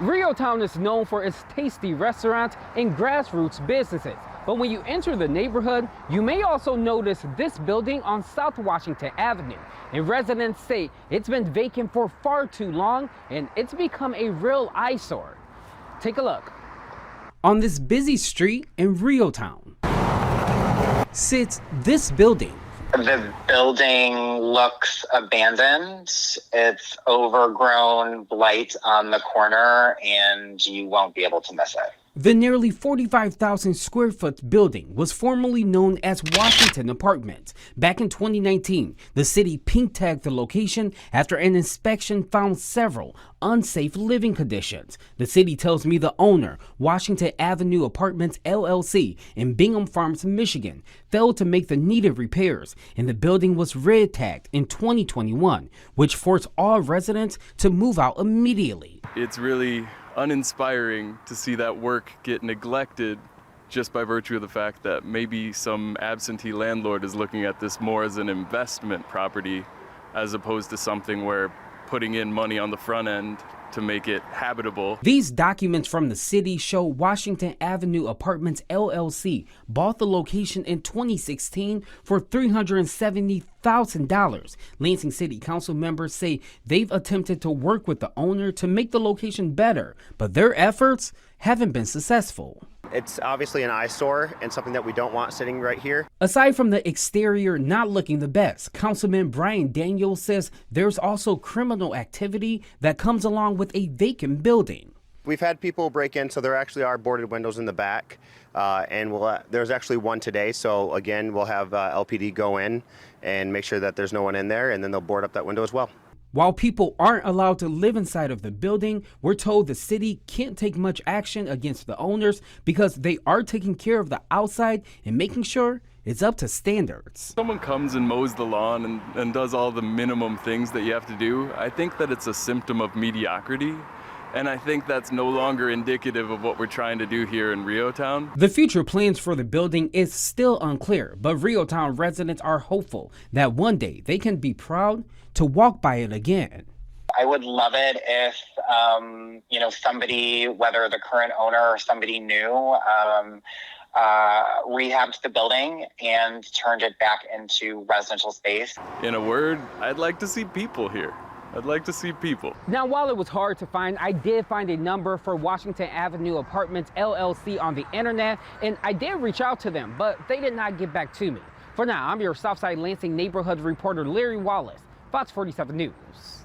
REO Town is known for its tasty restaurants and grassroots businesses. But when you enter the neighborhood, you may also notice this building on South Washington Avenue. And residents say it's been vacant for far too long and it's become a real eyesore. Take a look. On this busy street in REO Town sits this building. The building looks abandoned. It's overgrown blight on the corner, and you won't be able to miss it. The nearly 45,000 square foot building was formerly known as Washington Apartments. Back in 2019, the city pink tagged the location after an inspection found several unsafe living conditions. The city tells me the owner, Washington Avenue Apartments LLC in Bingham Farms, Michigan, failed to make the needed repairs, and the building was red tagged in 2021, which forced all residents to move out immediately. It's really uninspiring to see that work get neglected just by virtue of the fact that maybe some absentee landlord is looking at this more as an investment property as opposed to something where putting in money on the front end to make it habitable. These documents from the city show Washington Avenue Apartments LLC bought the location in 2016 for $370,000. Lansing City Council members say they've attempted to work with the owner to make the location better, but their efforts haven't been successful. It's obviously an eyesore and something that we don't want sitting right here. Aside from the exterior not looking the best, Councilman Brian Daniels says there's also criminal activity that comes along with a vacant building. We've had people break in, so there actually are boarded windows in the back, and there's actually one today. So again, we'll have LPD go in and make sure that there's no one in there, and then they'll board up that window as well. While people aren't allowed to live inside of the building, we're told the city can't take much action against the owners because they are taking care of the outside and making sure it's up to standards. Someone comes and mows the lawn and does all the minimum things that you have to do. I think that it's a symptom of mediocrity. And I think that's no longer indicative of what we're trying to do here in REO Town. The future plans for the building is still unclear, but REO Town residents are hopeful that one day they can be proud to walk by it again. I would love it if, somebody, whether the current owner or somebody new, rehabbed the building and turned it back into residential space. In a word, I'd like to see people here. I'd like to see people. Now, while it was hard to find, I did find a number for Washington Avenue Apartments LLC on the internet, and I did reach out to them, but they did not get back to me. For now, I'm your Southside Lansing neighborhood reporter, Larry Wallace, Fox 47 News.